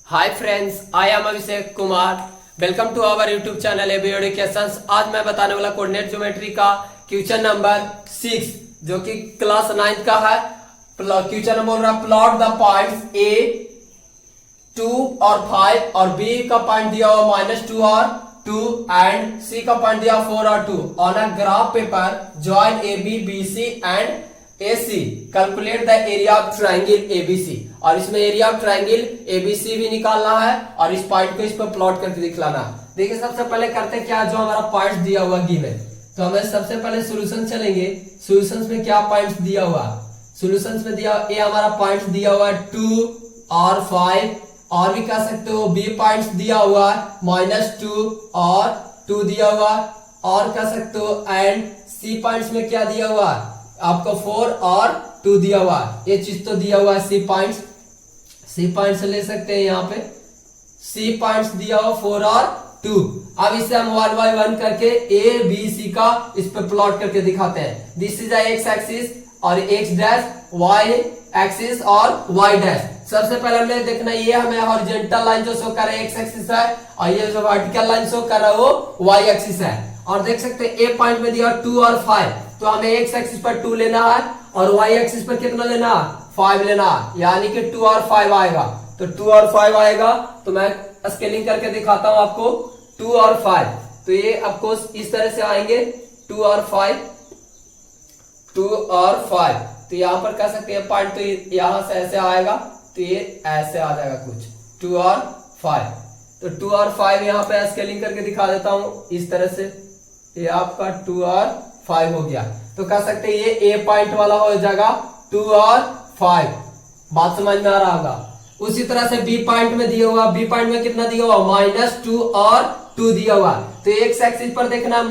Hi friends, I am Abhishek Kumar. Welcome to our YouTube channel AB Education. आज मैं बताने वाला कोऑर्डिनेट ज्योमेट्री का क्वेश्चन नंबर 6 जो कि क्लास 9 का है। क्वेश्चन बोल रहा है प्लॉट द पॉइंट्स ए 2 और 5 और बी का पॉइंट दिया हुआ -2 और 2 एंड सी का पॉइंट दिया 4 और 2 on a graph paper join A B B C and AC calculate the area of triangle ABC। और इसमें एरिया ऑफ ट्रायंगल ABC भी निकालना है और इस पॉइंट को इस पर प्लॉट करके दिखलाना है। देखिए सबसे पहले करते क्या, जो हमारा पॉइंट दिया हुआ गिवन, तो हमें सबसे पहले सॉल्यूशन चलेंगे। सॉल्यूशंस में क्या पॉइंट्स दिया हुआ, सॉल्यूशंस में दिया ए हमारा पॉइंट्स दिया हुआ 2 और 5 और भी कह सकते हो बी पॉइंट्स दिया हुआ -2 और 2 दिया हुआ और कह सकते हो एंड सी पॉइंट्स में क्या दिया हुआ आपको 4 और 2 दिया हुआ। ये चीज तो दिया हुआ है सी पॉइंट्स ले सकते हैं। यहाँ पे सी पॉइंट्स दिया हुआ 4 और 2। अब इसे हम 1 बाय 1 करके ए बी सी का इस पे प्लॉट करके दिखाते हैं। दिस इज एक्स एक्सिस और एक्स डैश, वाई एक्सिस और वाई डैश। सबसे पहले हमने देखना ये हमें हॉरिजॉन्टल लाइन जो शो कर रहा है एक्स एक्सिस है और ये जो वर्टिकल लाइन शो कर रहा है वो वाई एक्सिस है। और देख सकते हैं ए पॉइंट में दिया 2 और 5, तो हमें एक्स एक्सिस पर 2 लेना है और वाई एक्सिस पर कितना लेना है 5 लेना है, यानी कि 2 और 5 आएगा। तो 2 और 5 आएगा तो मैं स्केलिंग करके दिखाता हूं आपको 2 और 5। तो ये आपको इस तरह से आएंगे 2 और 5, 2 और 5। तो यहां पर कह सकते हैं पॉइंट तो यहां से ऐसे आएगा, तो ये ऐसे आ जाएगा कुछ 2 और 5। तो 2 और 5 यहाँ पे स्केलिंग करके दिखा देता हूं इस तरह से। ये आपका 2 और 5 हो गया। तो कह सकते हैं ये ए पॉइंट वाला हो जाएगा 2 और 5। बात समझ में आ रहा होगा। उसी तरह से बी पॉइंट में दिया हुआ, बी पॉइंट में कितना दिया हुआ -2 और 2 दिया हुआ। तो एक्स एक्सिस पर देखना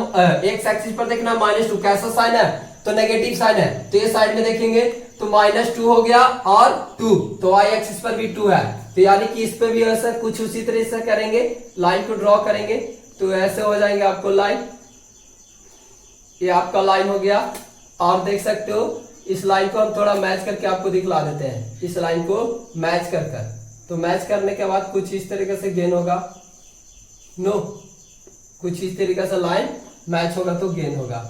-2 कैसा साइन है, तो नेगेटिव साइन है। तो ये साइड में देखेंगे तो -2 हो गया और 2, तो वाई एक्सिस पर भी 2 है। तो यानी कि इस पे भी ऐसा कुछ उसी तरह से करेंगे, लाइन को ड्रॉ करेंगे तो ऐसे हो जाएंगे आपको लाइन। ये आपका लाइन हो गया। और देख सकते हो इस लाइन को हम थोड़ा मैच करके आपको दिखला देते हैं। इस लाइन को मैच कर तो मैच करने के बाद कुछ इस तरीके से गेन होगा, कुछ इस तरीके से लाइन मैच होगा तो गेन होगा।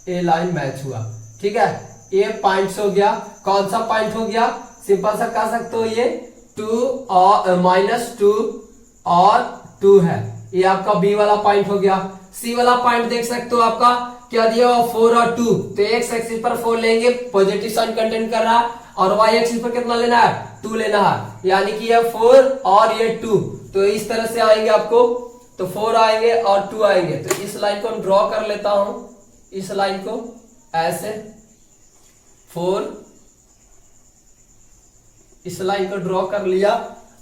ये लाइन मैच हुआ, ठीक है। ये पॉइंट्स हो गया। कौन सा पॉइंट हो गया, सिंपल सा कह सकते हो ये 2 और -2 और 2 है। ये आपका बी वाला पॉइंट हो गया। सी वाला पॉइंट देख सकते हो आपका क्या दिया हुआ 4 और 2। तो एक्स एक्सिस पर 4 लेंगे, पॉजिटिव साइन कंटेंट कर रहा है, और वाई एक्सिस पर कितना लेना है 2 लेना है, यानी कि ये 4 और ये 2। तो इस तरह से आएंगे आपको, तो 4 आएंगे और 2 आएंगे। तो इस लाइन को हम ड्रॉ कर लेता हूं, इस लाइन को ऐसे 4, इस लाइन को ड्रॉ कर लिया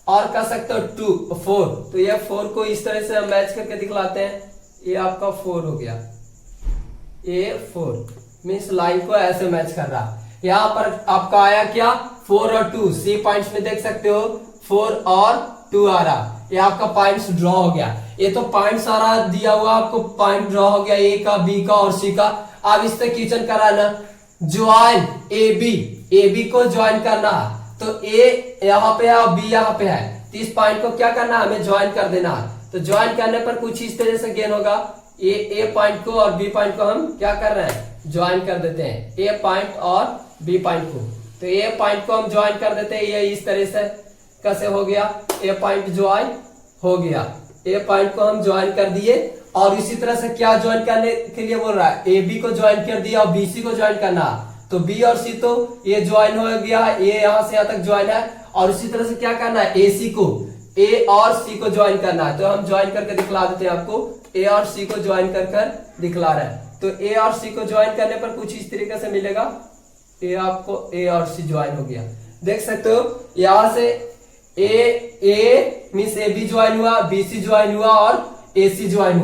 और कह सकते हो 2 4। तो ये 4 को इस तरह से हम मैच करके दिखलाते हैं। ये आपका 4 हो गया, ये 4 मीन्स लाइन को ऐसे मैच कर रहा। यहां पर आपका आया क्या 4 और 2। सी पॉइंट्स में देख सकते हो 4 और 2 आ रहा। ये आपका पॉइंट्स ड्रॉ हो गया। ये तो पॉइंट सारा दिया हुआ आपको, पॉइंट ड्रॉ हो गया ए का, बी का और सी का। अब इससे क्वेश्चन कराना ज्वाइन ए बी को ज्वाइन करना है। तो ए यहाँ पे है और बी यहाँ पे है, तो इस पॉइंट को क्या करना है हमें ज्वाइन कर देना है। तो ज्वाइन करने पर कुछ इस तरह से गेन होगा। ये ए पॉइंट को और बी पॉइंट को हम क्या कर रहे हैं ज्वाइन कर देते हैं, ए पॉइंट और बी पॉइंट को। तो ए पॉइंट को हम ज्वाइन कर देते हैं। ये इस तरह से कैसे हो गया, ए पॉइंट ज्वाइन हो गया। ए पॉइंट को हम ज्वाइन कर दिए। और इसी तरह से क्या ज्वाइन करने के लिए बोल रहा है, ए बी को ज्वाइन कर दिया और बी सी को ज्वाइन करना। तो बी और सी तो ये ज्वाइन हो गया, ये यहां से यहां तक ज्वाइन है। और इसी तरह से क्या करना है ए सी को, ए और सी को ज्वाइन करना है। तो हम ज्वाइन करके दिखला देते हैं आपको, ए और सी को ज्वाइन कर दिखला रहा है। तो ए और सी को ज्वाइन करने पर कुछ इस तरीके से मिलेगा। ये आपको ए और सी ज्वाइन हो गया। देख सकते हो यहां से ए मीन्स ए बी ज्वाइन हुआ, बी सी ज्वाइन हुआ और ए सी ज्वाइन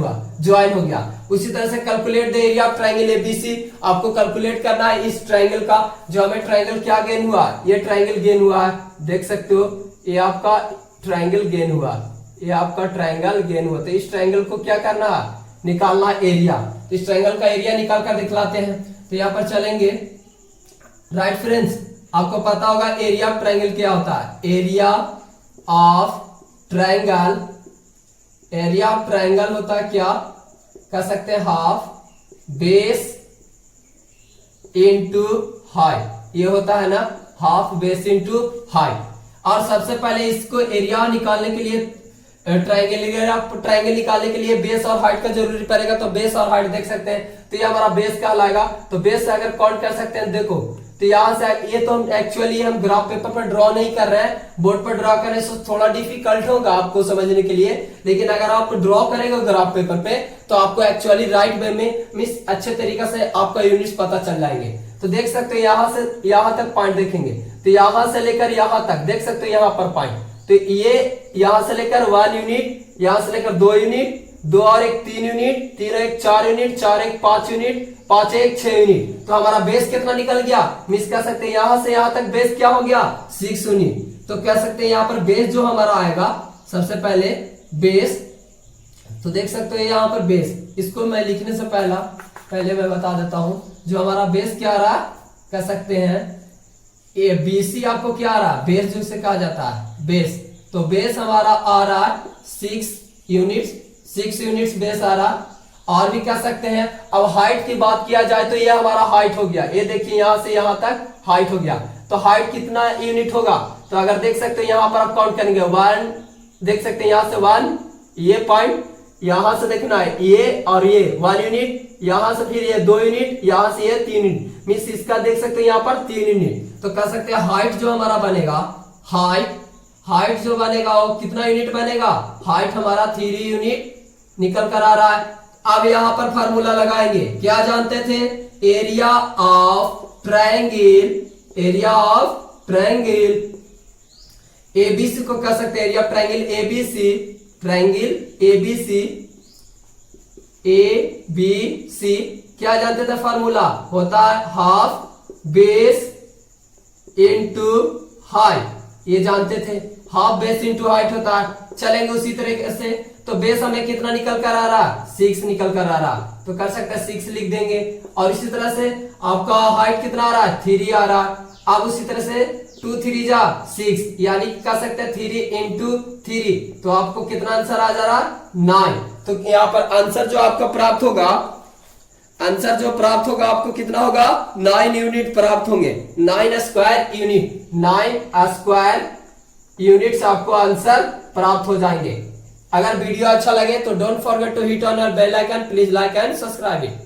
हो गया। उसी तरह से calculate the area of triangle ABC. आपको कैलकुलेट करना है इस ट्रायंगल का, जो हमें ट्रायंगल क्या गेन हुआ, ये ट्रायंगल गेन हुआ है। देख सकते हो ये आपका ट्रायंगल गेन हुआ, ये आपका ट्रायंगल गेन हुआ। तो इस ट्रायंगल को क्या करना है, निकालना एरिया। तो इस ट्रायंगल का एरिया निकाल कर दिखलाते हैं। तो यहाँ पर चलेंगे, राइट फ्रेंड्स, आपको पता होगा एरिया ऑफ ट्रायंगल क्या होता है। Area of triangle, area of triangle होता है क्या, कह सकते हैं हाफ बेस इंटू हाइट, ये होता है ना हाफ बेस इंटू हाइट। और सबसे पहले इसको एरिया निकालने के लिए ट्रायंगल निकालने के लिए बेस और हाइट का जरूरी पड़ेगा, तो बेस और हाइट देख सकते हैं, तो ये हमारा बेस कहलाएगा। तो बेस से अगर काउंट कर सकते हैं, देखो तो यहाँ से ये तो हम एक्चुअली हम ग्राफ पेपर पर ड्रॉ नहीं कर रहे हैं, बोर्ड पर ड्रॉ करने से थोड़ा डिफिकल्ट होगा आपको समझने के लिए, लेकिन अगर आप ड्रॉ करेंगे ग्राफ पेपर पे तो आपको एक्चुअली राइट वे में मींस अच्छे तरीके से आपका यूनिट्स पता चल जाएंगे। तो देख सकते हो यहाँ से यहाँ तक पॉइंट देखेंगे, तो यहाँ से लेकर यहाँ तक देख सकते हो यहाँ पर पॉइंट, तो ये यहाँ से लेकर 1 यूनिट, यहाँ से लेकर 2 यूनिट, 2 और 1 3 यूनिट, 3 और 1 4 यूनिट, 4 1 5 यूनिट, 5 1 6 यूनिट। तो हमारा बेस कितना निकल गया, मिस कह सकते हैं यहाँ से यहाँ तक बेस क्या हो गया 6 यूनिट। तो कह सकते हैं यहाँ पर बेस जो हमारा आएगा सबसे पहले बेस, तो देख सकते हो यहाँ पर बेस, इसको मैं लिखने से पहले मैं बता देता हूं, जो हमारा बेस क्या आ रहा कह सकते हैं ए बीसी, आपको क्या आ रहा है बेस जिसे कहा जाता है बेस, तो बेस हमारा आ रहा है 6 यूनिट्स बेस आ रहा। और भी कह सकते हैं, अब हाइट की बात किया जाए तो ये हमारा हाइट हो गया, ये देखिए यहाँ से यहाँ तक हाइट हो गया, तो हाइट कितना यूनिट होगा, तो अगर देख सकते हो यहाँ पर आप काउंट करेंगे 1, देख सकते हैं यहाँ से 1, ये पॉइंट यहां से देखना है ये और ये 1 यूनिट, यहां से फिर ये 2 यूनिट, यहां से ये 3 यूनिट, मींस इसका देख सकते हैं यहाँ पर 3 यूनिट। तो कह सकते हैं हाइट जो हमारा बनेगा, हाइट जो बनेगा वो कितना यूनिट बनेगा, हाइट हमारा 3 यूनिट निकल कर आ रहा है। अब यहाँ पर फार्मूला लगाएंगे, क्या जानते थे, एरिया ऑफ ट्रायंगल एबीसी को कह सकते हैं एरिया ऑफ ट्रायंगल एबीसी क्या जानते थे, फार्मूला होता है हाफ बेस इंटू हाइट, ये जानते थे हाफ बेस इंटू हाइट होता है। चलेंगे उसी तरीके से, तो बेस हमें कितना निकल कर आ रहा 6 निकल कर आ रहा, तो कर सकते हैं 6 लिख देंगे। और इसी तरह से आपका हाइट कितना आ रहा है 3 आ रहा, अब उसी तरह से 2 3 जा 6, यानी कह सकते हैं 3 इंटू 3, तो आपको कितना आंसर आ जा रहा 9। तो यहाँ पर आंसर जो आपका प्राप्त होगा, आपको कितना होगा 9 यूनिट प्राप्त होंगे, 9 स्क्वायर यूनिट, 9 स्क्वायर यूनिट्स आपको आंसर प्राप्त हो जाएंगे। अगर वीडियो अच्छा लगे तो don't forget to hit on bell icon, please like and subscribe it.